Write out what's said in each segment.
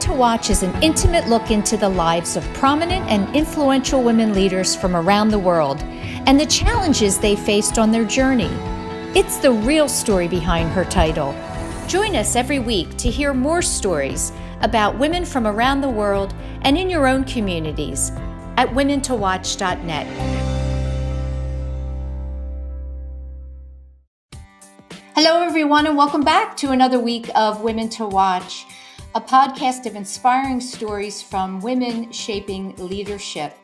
to Watch is an intimate look into the lives of prominent and influential women leaders from around the world and the challenges they faced on their journey. It's the real story behind her title. Join us every week to hear more stories about women from around the world and in your own communities at womentowatch.net. Hello, everyone, and welcome back to another week of Women to Watch, a podcast of inspiring stories from women shaping leadership.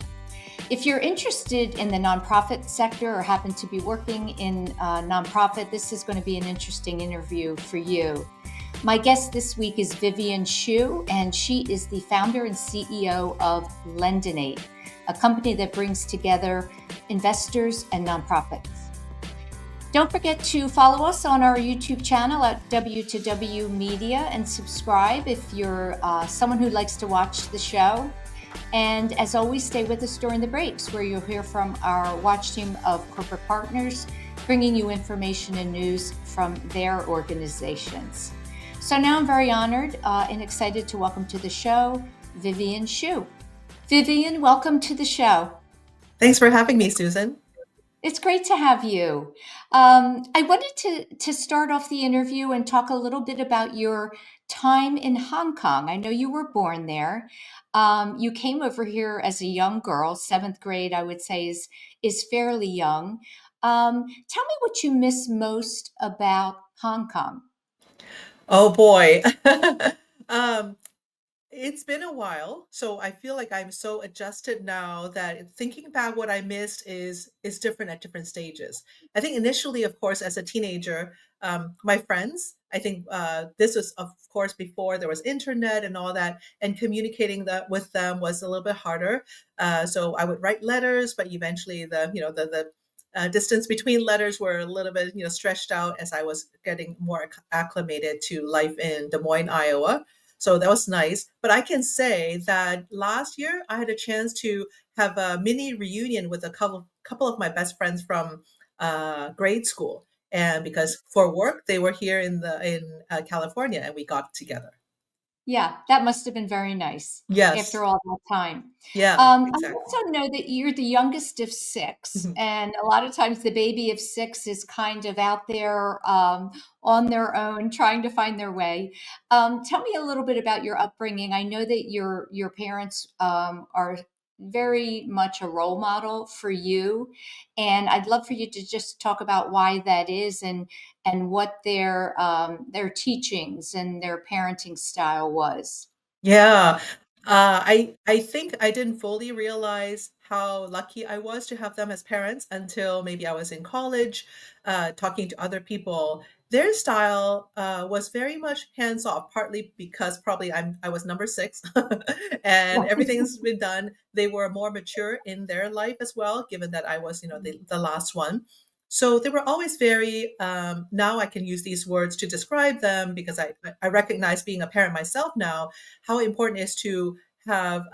If you're interested in the nonprofit sector or happen to be working in a nonprofit, this is going to be an interesting interview for you. My guest this week is Vivienne Hsu, and she is the founder and CEO of Lendinate, a company that brings together investors and nonprofits. Don't forget to follow us on our YouTube channel at W2W Media and subscribe if you're someone who likes to watch the show. And as always, stay with us during the breaks where you'll hear from our watch team of corporate partners, bringing you information and news from their organizations. So now I'm very honored and excited to welcome to the show, Vivienne Hsu. Vivienne, welcome to the show. Thanks for having me, Susan. It's great to have you. I wanted to start off the interview and talk a little bit about your time in Hong Kong. I know you were born there. You came over here as a young girl. Seventh grade, I would say, is fairly young. Tell me what you miss most about Hong Kong. Oh boy. Um, it's been a while, so I feel like I'm so adjusted now that thinking back what I missed is different at different stages. I think initially, of course, as a teenager, my friends, I think this was, of course, before there was internet and all that, and communicating that with them was a little bit harder. So I would write letters, but eventually the distance between letters were a little bit, stretched out as I was getting more acclimated to life in Des Moines, Iowa. So that was nice. But I can say that last year I had a chance to have a mini reunion with a couple of my best friends from grade school, and because for work they were here in California, and we got together. Yeah, that must have been very nice Yes. after all that time. Yeah. I Exactly. also know that you're the youngest of six, and a lot of times the baby of six is kind of out there on their own, trying to find their way. Tell me a little bit about your upbringing. I know that your parents are very much a role model for you, and I'd love for you to just talk about why that is and what their teachings and their parenting style was. Yeah. I think I didn't fully realize how lucky I was to have them as parents until maybe I was in college, talking to other people. Their style was very much hands off, partly because probably I was number six, and everything's been done. They were more mature in their life as well, given that I was, the last one. So they were always very, now I can use these words to describe them because I recognize being a parent myself now, how important it is to have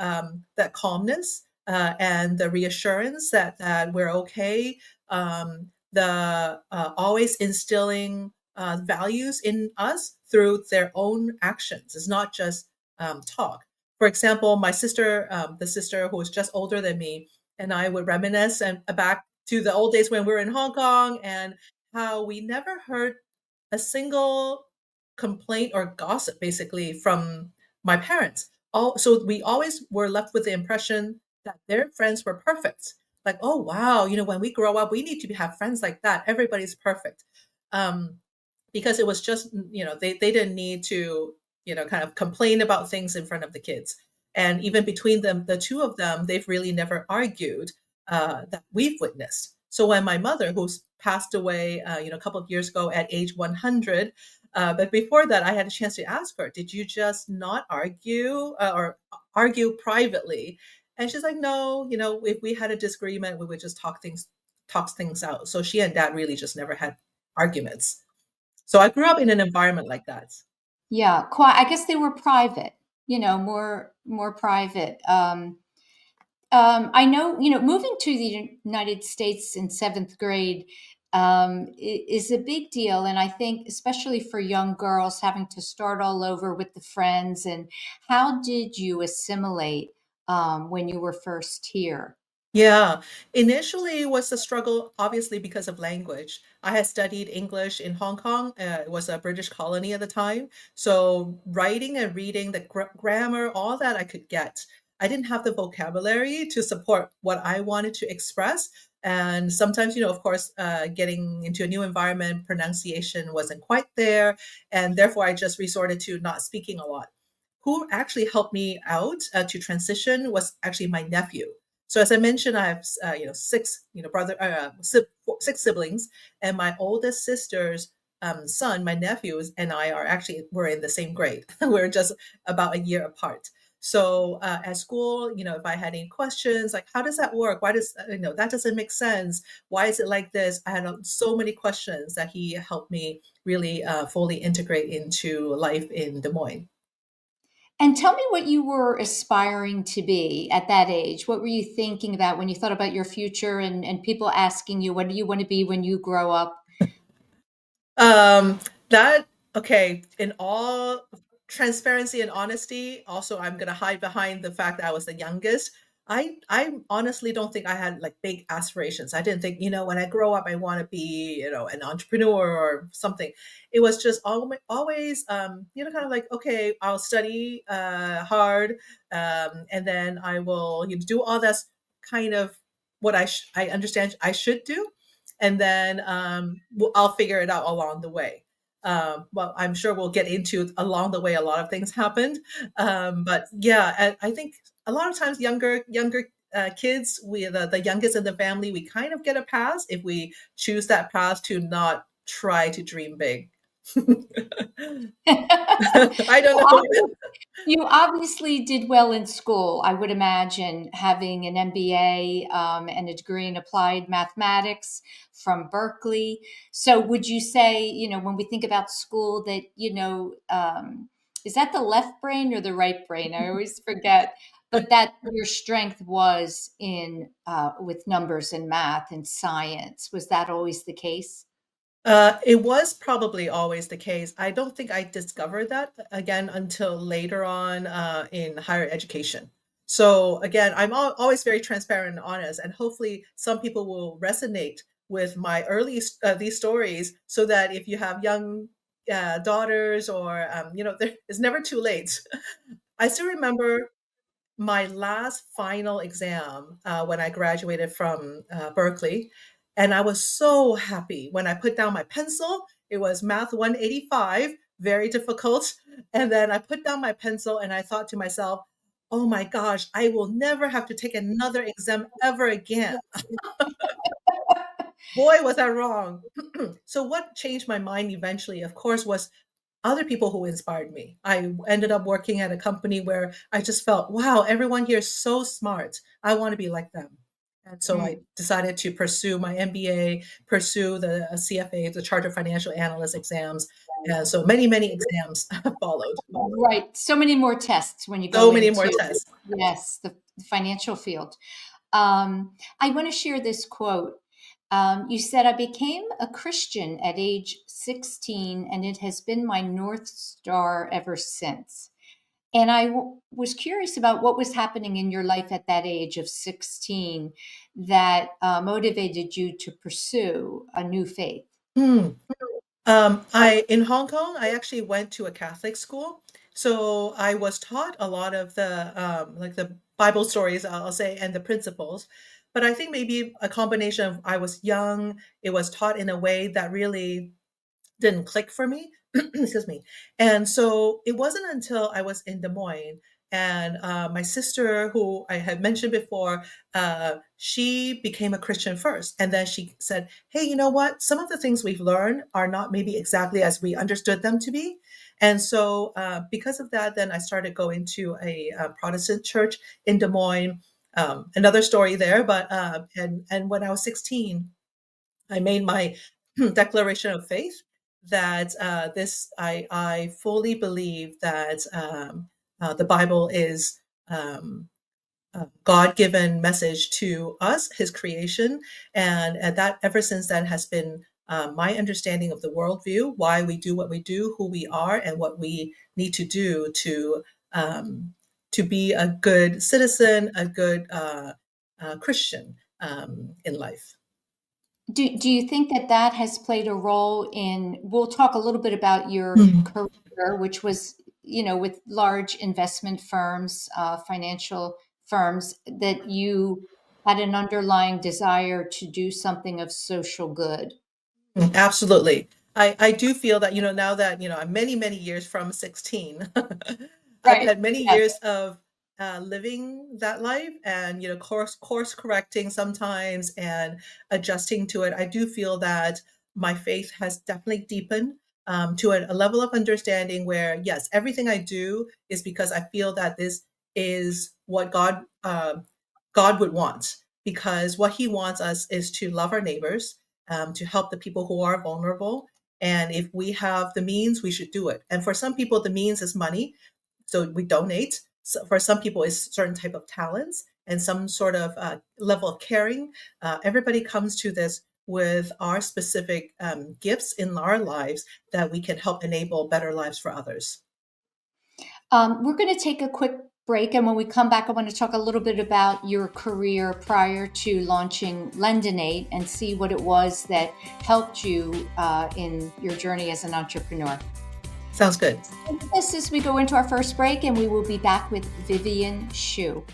that calmness and the reassurance that we're okay. The always instilling values in us through their own actions. It's not just talk. For example, my sister, the sister who was just older than me, and I would reminisce and back to the old days when we were in Hong Kong, and how we never heard a single complaint or gossip basically from my parents. So we always were left with the impression that their friends were perfect. Like, oh wow, when we grow up, we need to have friends like that. Everybody's perfect. Um, because it was just, they didn't need to, kind of complain about things in front of the kids. And even between them, the two of them, they've really never argued that we've witnessed. So when my mother, who's passed away, a couple of years ago at age 100, but before that, I had a chance to ask her, "Did you just not argue or argue privately?" And she's like, "No, if we had a disagreement, we would just talk things out." So she and dad really just never had arguments. So I grew up in an environment like that. Yeah, quite. I guess they were private, more private. I know, moving to the United States in seventh grade, is a big deal. And I think, especially for young girls, having to start all over with the friends. And how did you assimilate when you were first here? Yeah, initially it was a struggle, obviously because of language. I had studied English in Hong Kong. It was a British colony at the time. So writing and reading, the grammar, all that I could get. I didn't have the vocabulary to support what I wanted to express. And sometimes, of course, getting into a new environment, pronunciation wasn't quite there. And therefore, I just resorted to not speaking a lot. Who actually helped me out to transition was actually my nephew. So as I mentioned, I have six six siblings, and my oldest sister's son, my nephews, and I are actually we're in the same grade. We're just about a year apart. So at school, if I had any questions, like how does that work? Why does that doesn't make sense? Why is it like this? I had so many questions that he helped me really fully integrate into life in Des Moines. And tell me what you were aspiring to be at that age. What were you thinking about when you thought about your future, and people asking you, what do you want to be when you grow up? Um, that okay, in all transparency and honesty, also I'm gonna hide behind the fact that I was the youngest. I honestly don't think I had like big aspirations. I didn't think, when I grow up I want to be, an entrepreneur or something. It was just always kind of like, okay, I'll study hard, and then I will do all that's kind of what I understand I should do, and then I'll figure it out along the way. Well, I'm sure we'll get into along the way. A lot of things happened, but yeah, I think a lot of times younger kids, we the youngest in the family, we kind of get a pass if we choose that path to not try to dream big. I don't Well, know. you obviously did well in school. I would imagine having an MBA and a degree in applied mathematics from Berkeley. So, would you say, when we think about school, that, is that the left brain or the right brain? I always forget. But that your strength was in with numbers and math and science. Was that always the case? It was probably always the case. I don't think I discovered that again until later on in higher education. So again, I'm always very transparent and honest, and hopefully some people will resonate with my early these stories, so that if you have young daughters or it's never too late. I still remember my last final exam when I graduated from Berkeley. And I was so happy when I put down my pencil. It was Math 185, very difficult. And then I put down my pencil and I thought to myself, oh my gosh, I will never have to take another exam ever again. Boy, was I wrong. So, what changed my mind eventually, of course, was other people who inspired me. I ended up working at a company where I just felt, wow, everyone here is so smart. I want to be like them. And so I Mm. decided to pursue my MBA, pursue the CFA, the Chartered Financial Analyst exams. And so many, many exams followed. Right. So many more tests when you go So many more into, tests. yes, the financial field. I want to share this quote. You said, I became a Christian at age 16, and it has been my North Star ever since. And I was curious about what was happening in your life at that age of 16 that motivated you to pursue a new faith. Hmm. I in Hong Kong, I actually went to a Catholic school, so I was taught a lot of the like the Bible stories, I'll say, and the principles. But I think maybe a combination of I was young, it was taught in a way that really didn't click for me. Excuse me. And so it wasn't until I was in Des Moines and my sister, who I had mentioned before, she became a Christian first. And then she said, hey, you know what? Some of the things we've learned are not maybe exactly as we understood them to be. And so because of that, then I started going to a Protestant church in Des Moines. Another story there, but and when I was 16, I made my declaration of faith that I fully believe that the Bible is. Um, God-given message to us, His creation, and that ever since then has been my understanding of the worldview, why we do what we do, who we are, and what we need to do um, to be a good citizen, a good Christian in life. Do you think that that has played a role in, we'll talk a little bit about your Mm. career, which was, with large investment firms, financial firms, that you had an underlying desire to do something of social good? Absolutely. I do feel that, now that, I'm many, many years from 16, I've Right. had many Yes. years of living that life and, course correcting sometimes and adjusting to it. I do feel that my faith has definitely deepened to a level of understanding where, yes, everything I do is because I feel that this is what God would want. Because what He wants us is to love our neighbors, to help the people who are vulnerable. And if we have the means, we should do it. And for some people, the means is money, so we donate. So for some people, it's certain type of talents and some sort of level of caring. Everybody comes to this with our specific gifts in our lives that we can help enable better lives for others. We're going to take a quick break. And when we come back, I want to talk a little bit about your career prior to launching Lendinate and see what it was that helped you in your journey as an entrepreneur. Sounds good. This as we go into our first break, and we will be back with Vivienne Hsu.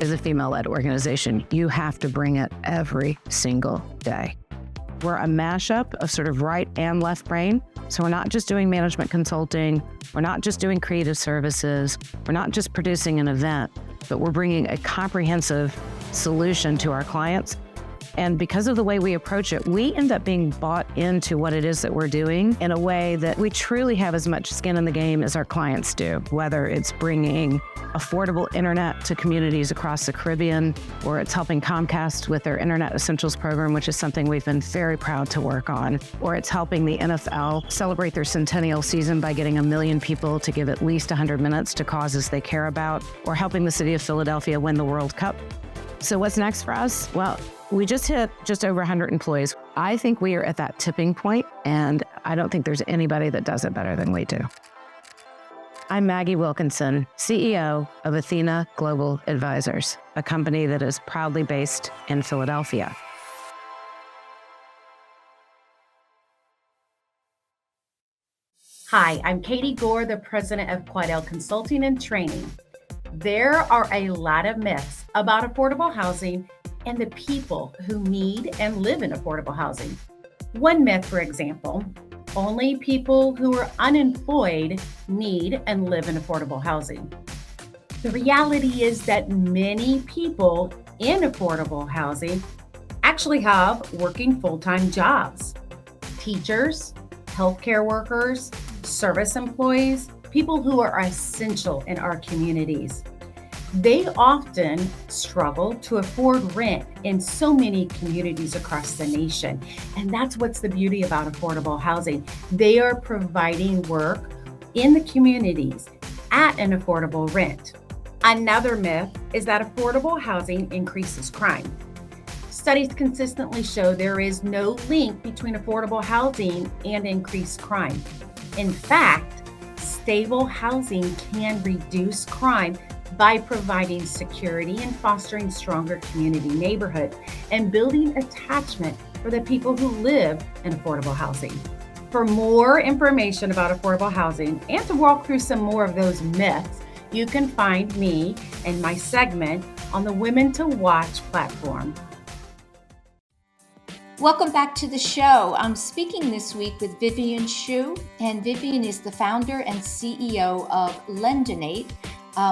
As a female-led organization, you have to bring it every single day. We're a mashup of sort of right and left brain. So we're not just doing management consulting. We're not just doing creative services. We're not just producing an event, but we're bringing a comprehensive solution to our clients. And because of the way we approach it, we end up being bought into what it is that we're doing in a way that we truly have as much skin in the game as our clients do, whether it's bringing affordable internet to communities across the Caribbean, or it's helping Comcast with their Internet Essentials program, which is something we've been very proud to work on, or it's helping the NFL celebrate their centennial season by getting 1 million people to give at least 100 minutes to causes they care about, or helping the city of Philadelphia win the World Cup. So what's next for us? Well, we just hit just over 100 employees. I think we are at that tipping point, and I don't think there's anybody that does it better than we do. I'm Maggie Wilkinson, CEO of Athena Global Advisors, a company that is proudly based in Philadelphia. Hi, I'm Katie Gore, the president of Quadell Consulting and Training. There are a lot of myths about affordable housing and the people who need and live in affordable housing. One myth, for example, only people who are unemployed need and live in affordable housing. The reality is that many people in affordable housing actually have working full-time jobs. Teachers, healthcare workers, service employees, people who are essential in our communities. They often struggle to afford rent in so many communities across the nation. And that's what's the beauty about affordable housing. They are providing work in the communities at an affordable rent. Another myth is that affordable housing increases crime. Studies consistently show there is no link between affordable housing and increased crime. In fact, stable housing can reduce crime by providing security and fostering stronger community neighborhoods and building attachment for the people who live in affordable housing. For more information about affordable housing and to walk through some more of those myths, you can find me and my segment on the Women to Watch platform. Welcome back to the show. I'm speaking this week with Vivienne Hsu, and Vivienne is the founder and CEO of Lendinate,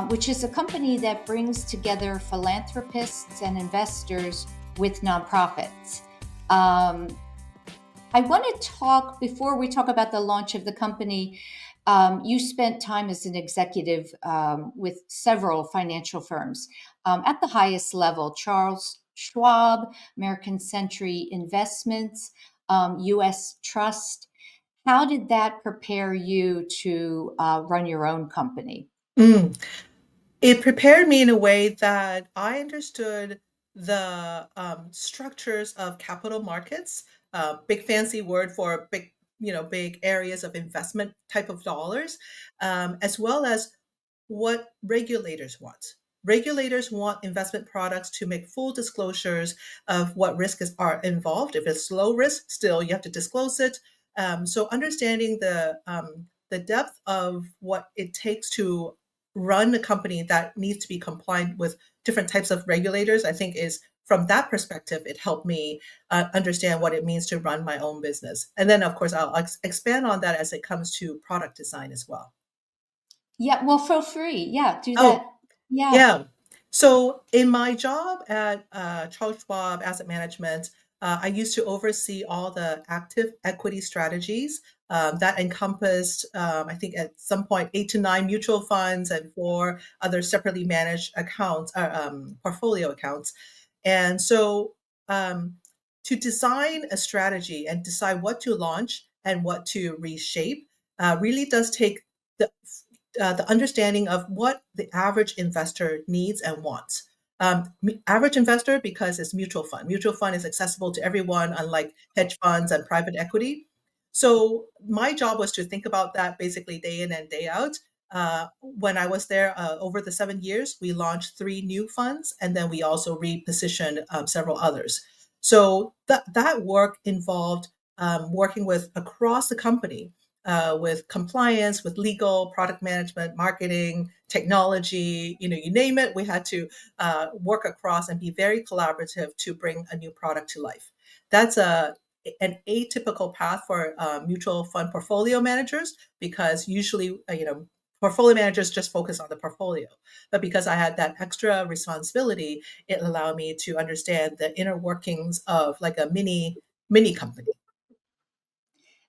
which is a company that brings together philanthropists and investors with nonprofits. I want to talk, before we talk about the launch of the company, you spent time as an executive with several financial firms at the highest level: Charles Schwab, American Century Investments, U.S. Trust. How did that prepare you to run your own company? Mm. It prepared me in a way that I understood the structures of capital markets, big fancy word for big, big areas of investment type of dollars, as well as what regulators want. Regulators want investment products to make full disclosures of what are involved. If it's low risk, still you have to disclose it. So understanding the depth of what it takes to run a company that needs to be compliant with different types of regulators, I think is from that perspective, it helped me understand what it means to run my own business. And then, of course, I'll expand on that as it comes to product design as well. Yeah, well, feel free. Yeah, do that. Oh, Yeah. yeah. So in my job at Charles Schwab Asset Management, I used to oversee all the active equity strategies that encompassed, I think at some point, 8 to 9 mutual funds and 4 other separately managed accounts, portfolio accounts. And so to design a strategy and decide what to launch and what to reshape really does take the the understanding of what the average investor needs and wants. Average investor because it's mutual fund. Mutual fund is accessible to everyone, unlike hedge funds and private equity. So my job was to think about that basically day in and day out. When I was there over the 7 years, we launched 3 new funds, and then we also repositioned several others. So that work involved working with across the company with compliance, with legal, product management, marketing, technology, you name it. We had to work across and be very collaborative to bring a new product to life. That's an atypical path for mutual fund portfolio managers because usually, portfolio managers just focus on the portfolio. But because I had that extra responsibility, it allowed me to understand the inner workings of like a mini company.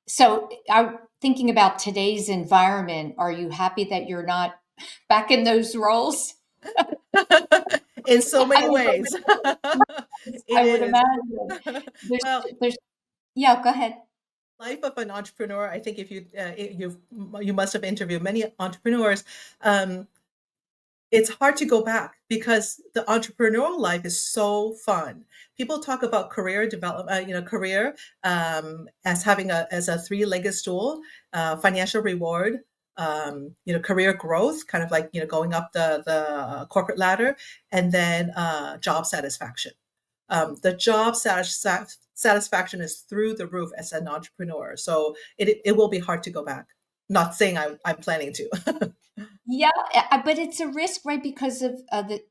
So, I'm thinking about today's environment. Are you happy that you're not back in those roles? In so I many mean, ways. It I would is. imagine. There's, Well, there's, yeah, go ahead. life of an entrepreneur, I think if you must have interviewed many entrepreneurs, um, it's hard to go back because the entrepreneurial life is so fun. People talk about career development, career as having a three-legged stool, financial reward, career growth, kind of like going up the corporate ladder, and then job satisfaction. The job satisfaction is through the roof as an entrepreneur, so it will be hard to go back. Not saying I'm planning to. Yeah, but it's a risk, right? Because of the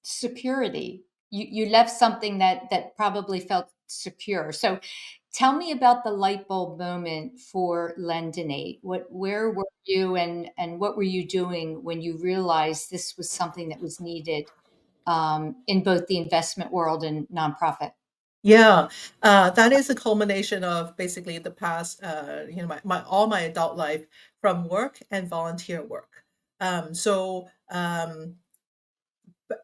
security. You left something that probably felt secure. So tell me about the light bulb moment for Lendinate. Where were you and what were you doing when you realized this was something that was needed in both the investment world and nonprofit? Yeah, that is a culmination of basically the past, all my adult life from work and volunteer work. So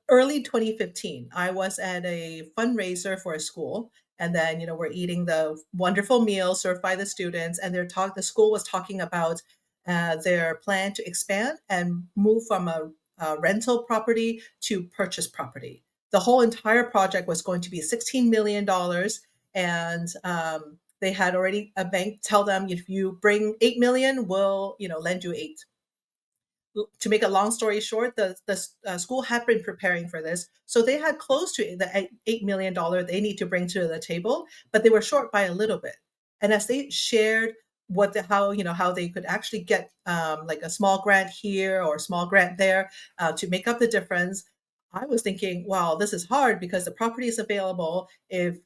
early 2015, I was at a fundraiser for a school, and then we're eating the wonderful meal served by the students, and the school was talking about their plan to expand and move from a rental property to purchase property. The whole entire project was going to be $16 million, and they had already a bank tell them if you bring 8 million, we'll lend you eight. To make a long story short, the school had been preparing for this, so they had close to the $8 million they need to bring to the table, but they were short by a little bit. And as they shared how they could actually get like a small grant here or a small grant there to make up the difference, I was thinking, wow, this is hard because the property is available. If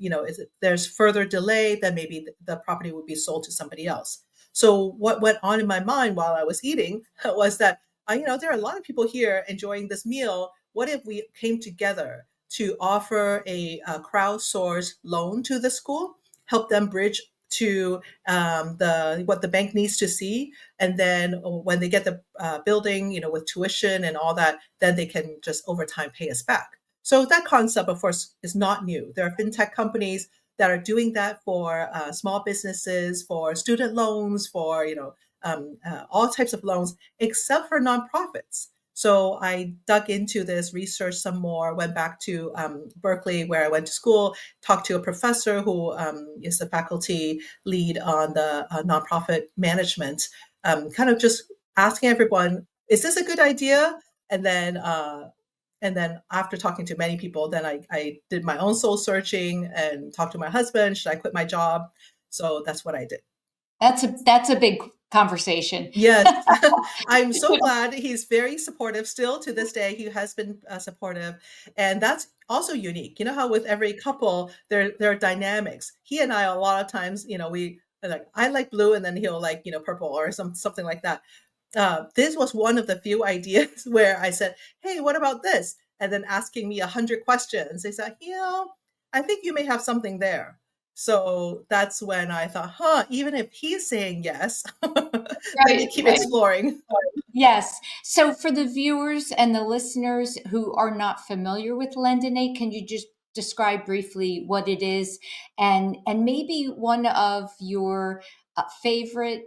there's further delay, then maybe the property would be sold to somebody else. So what went on in my mind while I was eating was that there are a lot of people here enjoying this meal. What if we came together to offer a crowdsourced loan to the school, help them bridge to the what the bank needs to see, and then when they get the building, with tuition and all that, then they can just over time pay us back. So that concept, of course, is not new. There are fintech companies that are doing that for small businesses, for student loans, for all types of loans, except for nonprofits. So I dug into this research some more, went back to Berkeley, where I went to school, talked to a professor who is the faculty lead on the nonprofit management, kind of just asking everyone, is this a good idea? And then after talking to many people, then I did my own soul searching and talked to my husband. Should I quit my job? So that's what I did. That's a big conversation. Yes, I'm so glad he's very supportive still to this day. He has been supportive, and that's also unique. You know how with every couple there are dynamics. He and I a lot of times, we like I like blue, and then he'll like purple or something like that. This was one of the few ideas where I said, "Hey, what about this?" And then asking me 100 questions. They said, I think you may have something there. So that's when I thought, even if he's saying yes, let me Right, keep right. exploring. Yes. So for the viewers and the listeners who are not familiar with Lendinate, can you just describe briefly what it is and maybe one of your favorite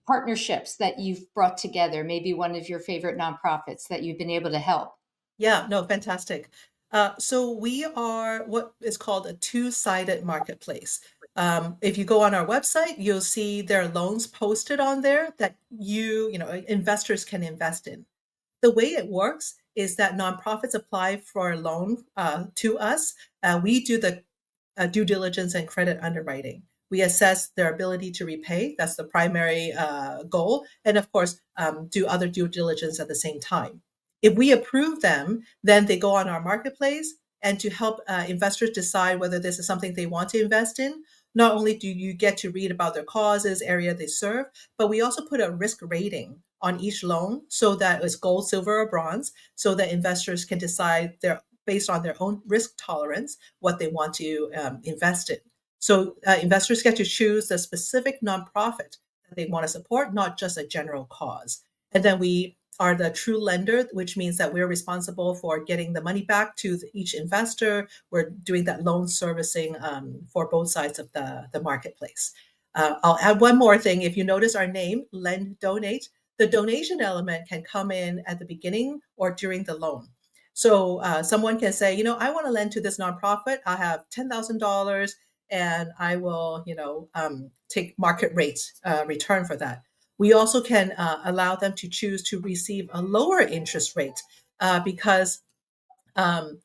partnerships that you've brought together, maybe one of your favorite nonprofits that you've been able to help? Yeah, no, fantastic. So we are what is called a two-sided marketplace. If you go on our website, you'll see there are loans posted on there that investors can invest in. The way it works is that nonprofits apply for a loan to us. We do the due diligence and credit underwriting. We assess their ability to repay. That's the primary goal. And of course, do other due diligence at the same time. If we approve them, then they go on our marketplace and to help investors decide whether this is something they want to invest in. Not only do you get to read about their causes, area they serve, but we also put a risk rating on each loan so that it's gold, silver, or bronze, so that investors can decide based on their own risk tolerance what they want to invest in. So investors get to choose the specific nonprofit that they want to support, not just a general cause. And then we are the true lender, which means that we're responsible for getting the money back to each investor. We're doing that loan servicing for both sides of the marketplace. I'll add one more thing. If you notice our name, Lend Donate, the donation element can come in at the beginning or during the loan. So someone can say, I want to lend to this nonprofit. I have $10,000 and I will, take market rate return for that. We also can allow them to choose to receive a lower interest rate because um,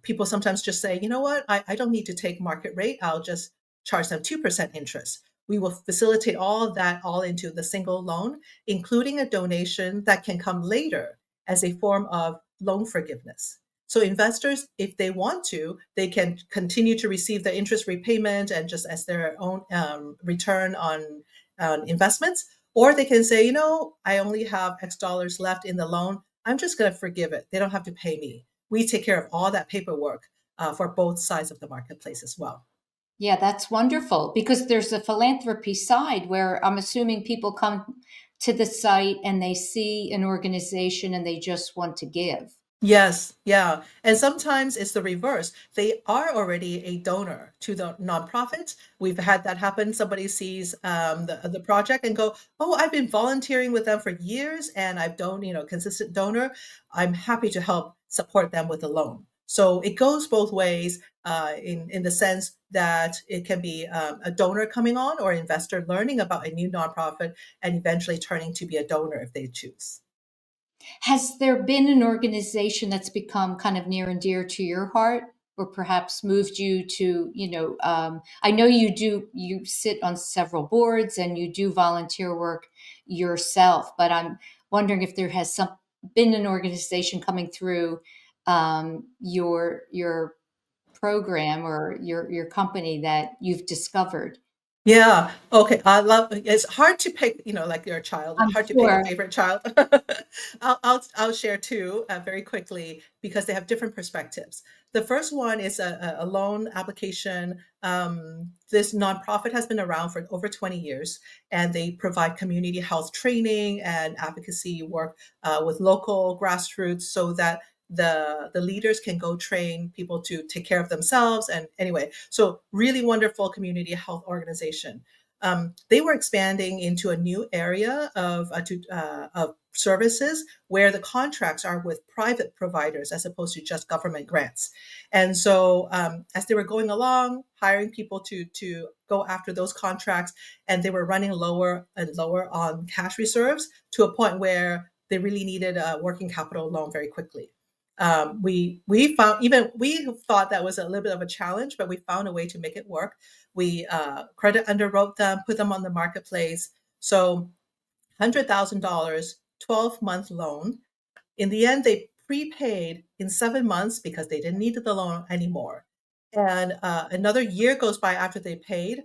people sometimes just say, you know what, I don't need to take market rate. I'll just charge them 2% interest. We will facilitate all of that all into the single loan, including a donation that can come later as a form of loan forgiveness. So investors, if they want to, they can continue to receive the interest repayment and just as their own return on investments, or they can say, I only have X dollars left in the loan. I'm just going to forgive it. They don't have to pay me. We take care of all that paperwork for both sides of the marketplace as well. Yeah, that's wonderful because there's a philanthropy side where I'm assuming people come to the site and they see an organization and they just want to give. Yes, yeah. And sometimes it's the reverse. They are already a donor to the nonprofit. We've had that happen. Somebody sees the project and go, "Oh, I've been volunteering with them for years and I've done, consistent donor. I'm happy to help support them with a loan." So it goes both ways in the sense that it can be a donor coming on or investor learning about a new nonprofit and eventually turning to be a donor if they choose. Has there been an organization that's become kind of near and dear to your heart, or perhaps moved you to, I know you sit on several boards and you do volunteer work yourself, but I'm wondering if there has been an organization coming through your program or your company that you've discovered. Yeah. Okay. I love it's hard to pick, like your child, I'm hard to pick a sure. favorite child. I'll share two very quickly because they have different perspectives. The first one is a loan application. This nonprofit has been around for over 20 years, and they provide community health training and advocacy work with local grassroots so that the leaders can go train people to take care of themselves. And anyway, so really wonderful community health organization. They were expanding into a new area of services where the contracts are with private providers as opposed to just government grants. And so as they were going along, hiring people to go after those contracts, and they were running lower and lower on cash reserves to a point where they really needed a working capital loan very quickly. We found, even we thought that was a little bit of a challenge, but we found a way to make it work. We credit underwrote them, put them on the marketplace. So $100,000, 12-month loan. In the end, they prepaid in 7 months because they didn't need the loan anymore. And another year goes by after they paid,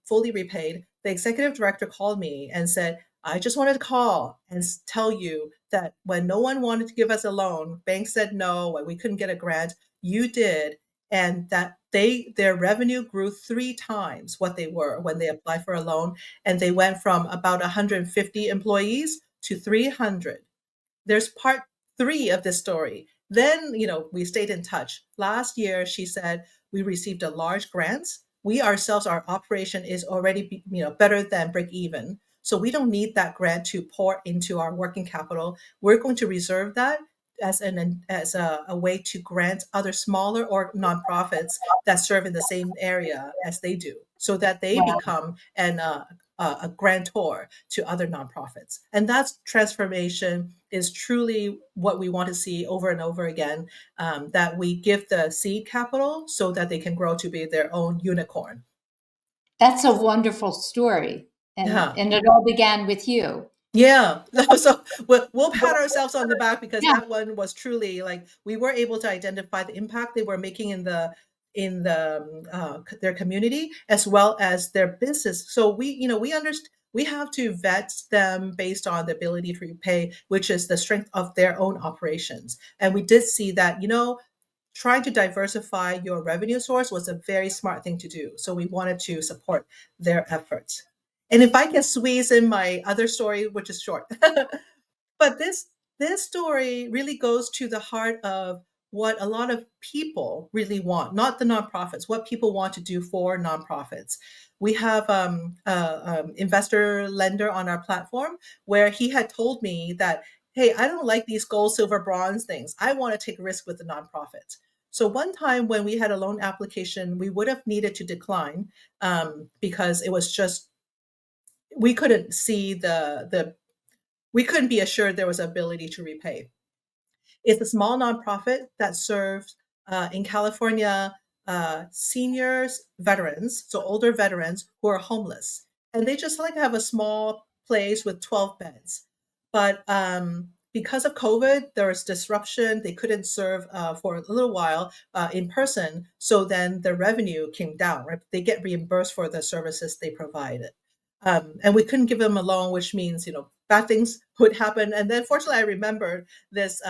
fully repaid. The executive director called me and said, I just wanted to call and tell you that when no one wanted to give us a loan, banks said no, when we couldn't get a grant, you did. And that their revenue grew 3 times what they were when they applied for a loan. And they went from about 150 employees to 300. There's part 3 of this story. Then, we stayed in touch. Last year, she said, we received a large grant. We ourselves, our operation is already, better than break even. So we don't need that grant to pour into our working capital. We're going to reserve that as a way to grant other smaller or nonprofits that serve in the same area as they do, so that they Wow. become a grantor to other nonprofits. And that's transformation is truly what we want to see over and over again, that we give the seed capital so that they can grow to be their own unicorn. That's a wonderful story. And Yeah. and it all began with you. Yeah. So we'll pat ourselves on the back because Yeah. that one was truly like we were able to identify the impact they were making in their community as well as their business. So we understand we have to vet them based on the ability to repay, which is the strength of their own operations. And we did see that, trying to diversify your revenue source was a very smart thing to do. So we wanted to support their efforts. And if I can squeeze in my other story, which is short, but this story really goes to the heart of what a lot of people really want, not the nonprofits, what people want to do for nonprofits. We have investor lender on our platform where he had told me that, hey, I don't like these gold, silver, bronze things. I want to take risk with the nonprofits. So one time when we had a loan application, we would have needed to decline because it was just we couldn't see the we couldn't be assured there was ability to repay. It's a small nonprofit that serves in California seniors, veterans, so older veterans who are homeless, and they just like to have a small place with 12 beds. But because of COVID, there was disruption. They couldn't serve for a little while in person, so then the revenue came down. Right, they get reimbursed for the services they provided. And we couldn't give them a loan, which means bad things would happen. And then, fortunately, I remembered this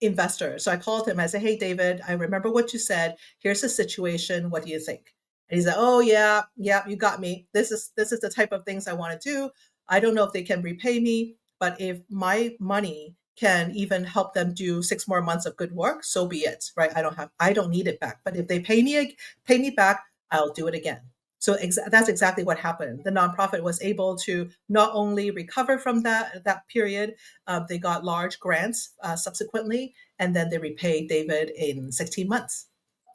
investor. So I called him. I said, "Hey, David, I remember what you said. Here's the situation. What do you think?" And he said, "Oh yeah, yeah, you got me. This is the type of things I want to do. I don't know if they can repay me, but if my money can even help them do 6 more months of good work, so be it. Right? I don't need it back. But if they pay me back, I'll do it again." So that's exactly what happened. The nonprofit was able to not only recover from that period, they got large grants subsequently, and then they repaid David in 16 months.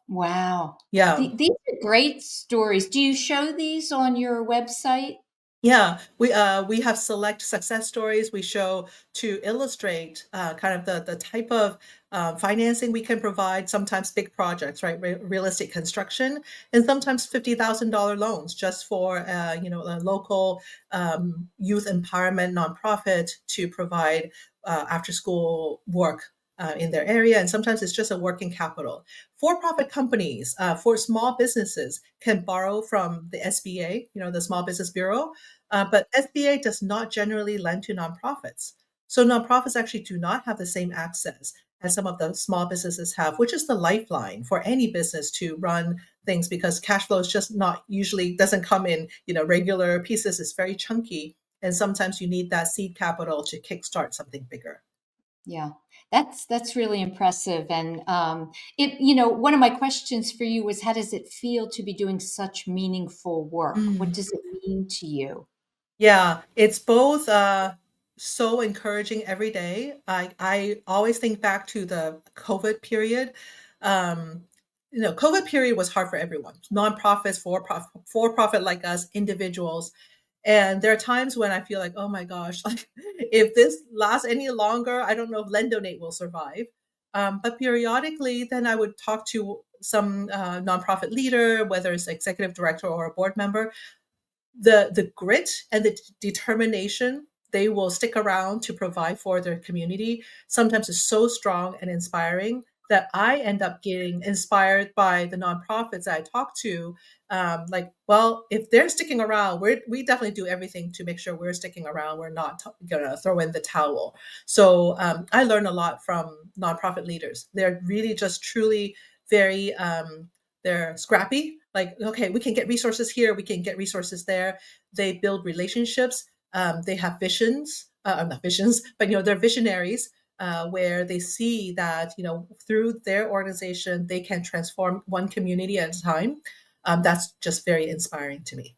Wow. Yeah. These are great stories. Do you show these on your website? Yeah, we have select success stories we show to illustrate kind of the type of financing we can provide. Sometimes big projects, right? Real estate construction, and sometimes $50,000 loans just for a local youth empowerment nonprofit to provide after school work. In their area, and sometimes it's just a working capital. For-profit companies, for small businesses, can borrow from the SBA, the Small Business Bureau, but SBA does not generally lend to nonprofits. So nonprofits actually do not have the same access as some of the small businesses have, which is the lifeline for any business to run things because cash flow is just not usually doesn't come in, regular pieces. It's very chunky. And sometimes you need that seed capital to kickstart something bigger. Yeah. That's really impressive. And one of my questions for you was, how does it feel to be doing such meaningful work? What Mm. does it mean to you? Yeah, it's both so encouraging every day. I always think back to the COVID period. Um, COVID period was hard for everyone, nonprofits, for profit like us, individuals. And there are times when I feel like, oh my gosh, like if this lasts any longer, I don't know if Lendonate will survive. But periodically, then I would talk to some nonprofit leader, whether it's executive director or a board member, the grit and the determination they will stick around to provide for their community sometimes is so strong and inspiring that I end up getting inspired by the nonprofits that I talk to. Like, well, if they're sticking around, we definitely do everything to make sure we're sticking around. We're not gonna throw in the towel. So I learn a lot from nonprofit leaders. They're really just truly very they're scrappy. Like, okay, we can get resources here, we can get resources there. They build relationships. They have visions, not visions, but they're visionaries where they see that through their organization they can transform one community at a time. That's just very inspiring to me.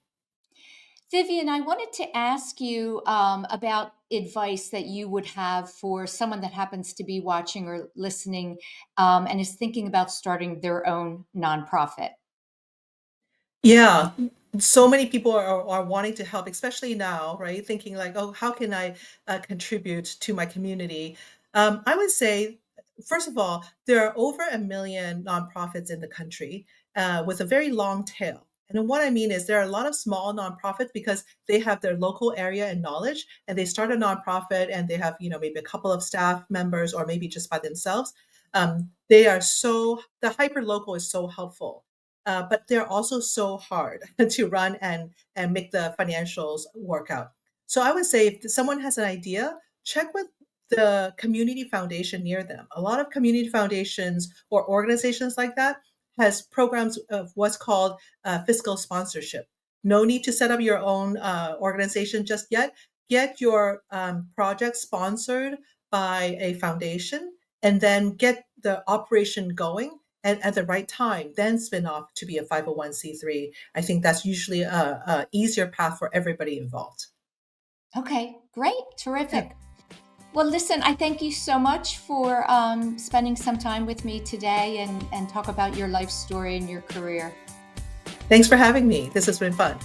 Vivian, I wanted to ask you about advice that you would have for someone that happens to be watching or listening and is thinking about starting their own nonprofit. Yeah, so many people are wanting to help, especially now, right? Thinking like, oh, how can I contribute to my community? I would say, first of all, there are over 1 million nonprofits in the country with a very long tail. And then what I mean is there are a lot of small nonprofits because they have their local area and knowledge, and they start a nonprofit and they have, maybe a couple of staff members or maybe just by themselves. The hyper local is so helpful, but they're also so hard to run and make the financials work out. So I would say if someone has an idea, check with the community foundation near them. A lot of community foundations or organizations like that has programs of what's called fiscal sponsorship. No need to set up your own organization just yet. Get your project sponsored by a foundation and then get the operation going, and at the right time, then spin off to be a 501(c)(3). I think that's usually a easier path for everybody involved. Okay, great, Yeah. terrific. Well, listen, I thank you so much for spending some time with me today and talk about your life story and your career. Thanks for having me. This has been fun.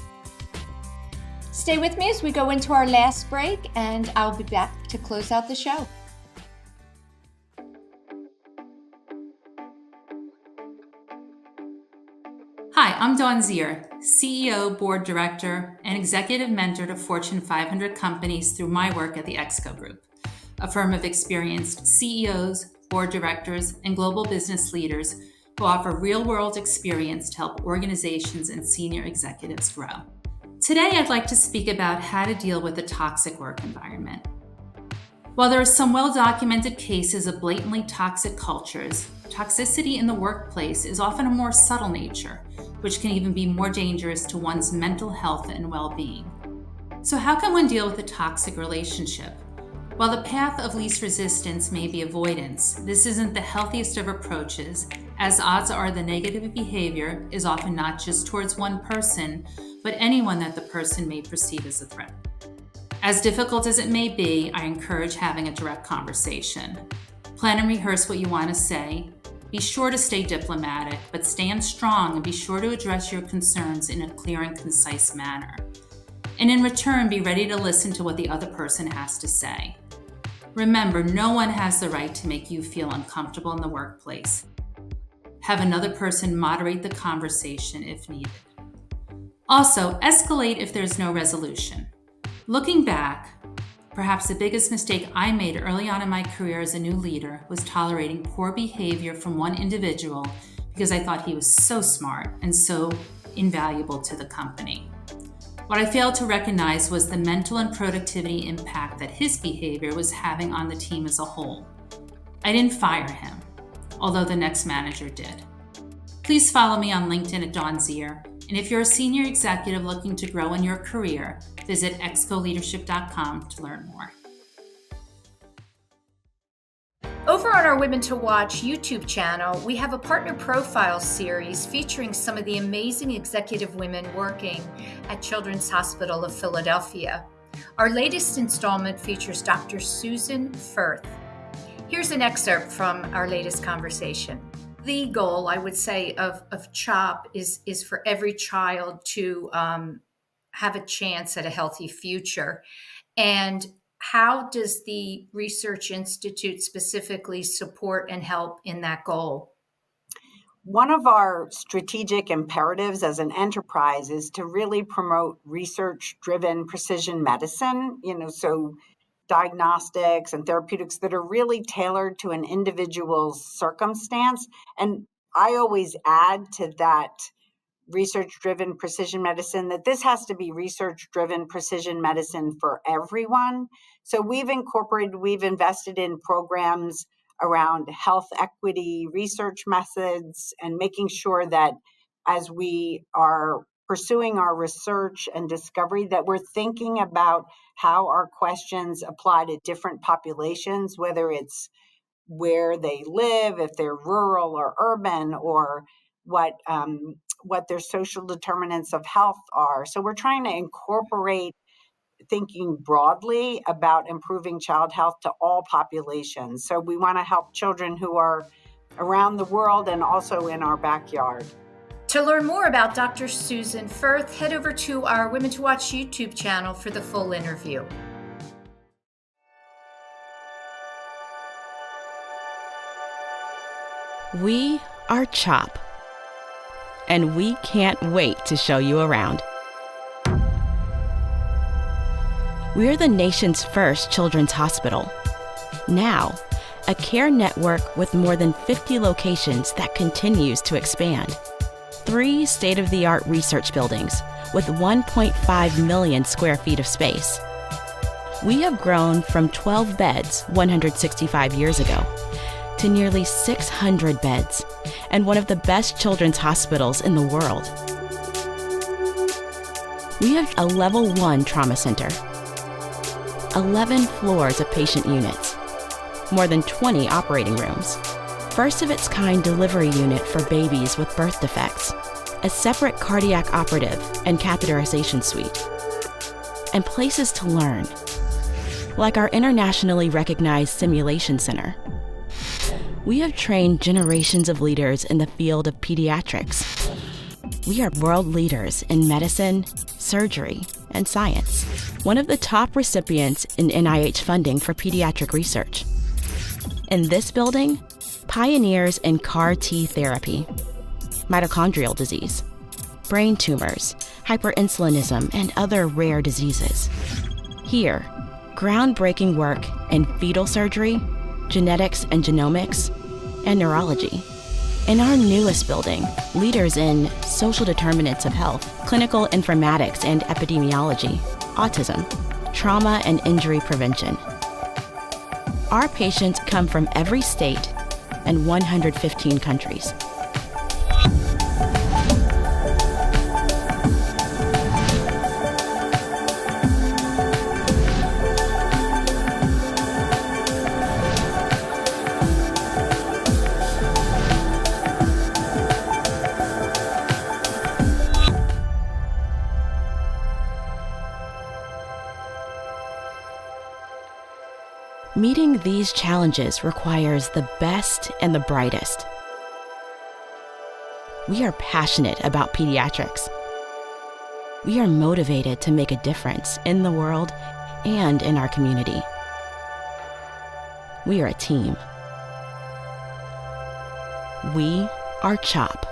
Stay with me as we go into our last break, and I'll be back to close out the show. Hi, I'm Dawn Zier, CEO, Board Director, and Executive Mentor to Fortune 500 companies through my work at the Exco Group, a firm of experienced CEOs, board directors, and global business leaders who offer real-world experience to help organizations and senior executives grow. Today, I'd like to speak about how to deal with a toxic work environment. While there are some well-documented cases of blatantly toxic cultures, toxicity in the workplace is often a more subtle nature, which can even be more dangerous to one's mental health and well-being. So how can one deal with a toxic relationship? While the path of least resistance may be avoidance, this isn't the healthiest of approaches, as odds are the negative behavior is often not just towards one person, but anyone that the person may perceive as a threat. As difficult as it may be, I encourage having a direct conversation. Plan and rehearse what you want to say. Be sure to stay diplomatic, but stand strong and be sure to address your concerns in a clear and concise manner. And in return, be ready to listen to what the other person has to say. Remember, no one has the right to make you feel uncomfortable in the workplace. Have another person moderate the conversation if needed. Also, escalate if there's no resolution. Looking back, perhaps the biggest mistake I made early on in my career as a new leader was tolerating poor behavior from one individual because I thought he was so smart and so invaluable to the company. What I failed to recognize was the mental and productivity impact that his behavior was having on the team as a whole. I didn't fire him, although the next manager did. Please follow me on LinkedIn at Dawn Zier, and if you're a senior executive looking to grow in your career, visit excoleadership.com to learn more. Over on our Women to Watch YouTube channel, we have a partner profile series featuring some of the amazing executive women working at Children's Hospital of Philadelphia. Our latest installment features Dr. Susan Firth. Here's an excerpt from our latest conversation. The goal, I would say, of CHOP is for every child to have a chance at a healthy future. And how does the Research Institute specifically support and help in that goal? One of our strategic imperatives as an enterprise is to really promote research-driven precision medicine, so diagnostics and therapeutics that are really tailored to an individual's circumstance. And I always add to that research-driven precision medicine that this has to be research-driven precision medicine for everyone. So we've invested in programs around health equity research methods and making sure that as we are pursuing our research and discovery, that we're thinking about how our questions apply to different populations, whether it's where they live, if they're rural or urban, or what their social determinants of health are. So we're trying to incorporate thinking broadly about improving child health to all populations. So we want to help children who are around the world and also in our backyard. To learn more about Dr. Susan Firth, head over to our Women to Watch YouTube channel for the full interview. We are CHOP, and we can't wait to show you around. We're the nation's first children's hospital. Now, a care network with more than 50 locations that continues to expand. 3 state-of-the-art research buildings with 1.5 million square feet of space. We have grown from 12 beds 165 years ago to nearly 600 beds and one of the best children's hospitals in the world. We have a level 1 trauma center, 11 floors of patient units, more than 20 operating rooms, first of its kind delivery unit for babies with birth defects, a separate cardiac operative and catheterization suite, and places to learn, like our internationally recognized simulation center. We have trained generations of leaders in the field of pediatrics. We are world leaders in medicine, surgery, and science. One of the top recipients in NIH funding for pediatric research. In this building, pioneers in CAR T therapy, mitochondrial disease, brain tumors, hyperinsulinism, and other rare diseases. Here, groundbreaking work in fetal surgery, genetics and genomics, and neurology. In our newest building, leaders in social determinants of health, clinical informatics and epidemiology, autism, trauma and injury prevention. Our patients come from every state and 115 countries. Meeting these challenges requires the best and the brightest. We are passionate about pediatrics. We are motivated to make a difference in the world and in our community. We are a team. We are CHOP.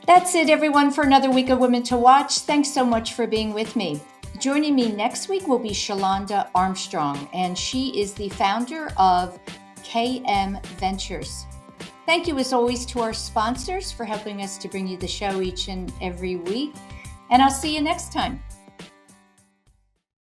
That's it, everyone, for another week of Women to Watch. Thanks so much for being with me. Joining me next week will be Shalonda Armstrong, and she is the founder of KM Ventures. Thank you, as always, to our sponsors for helping us to bring you the show each and every week, and I'll see you next time.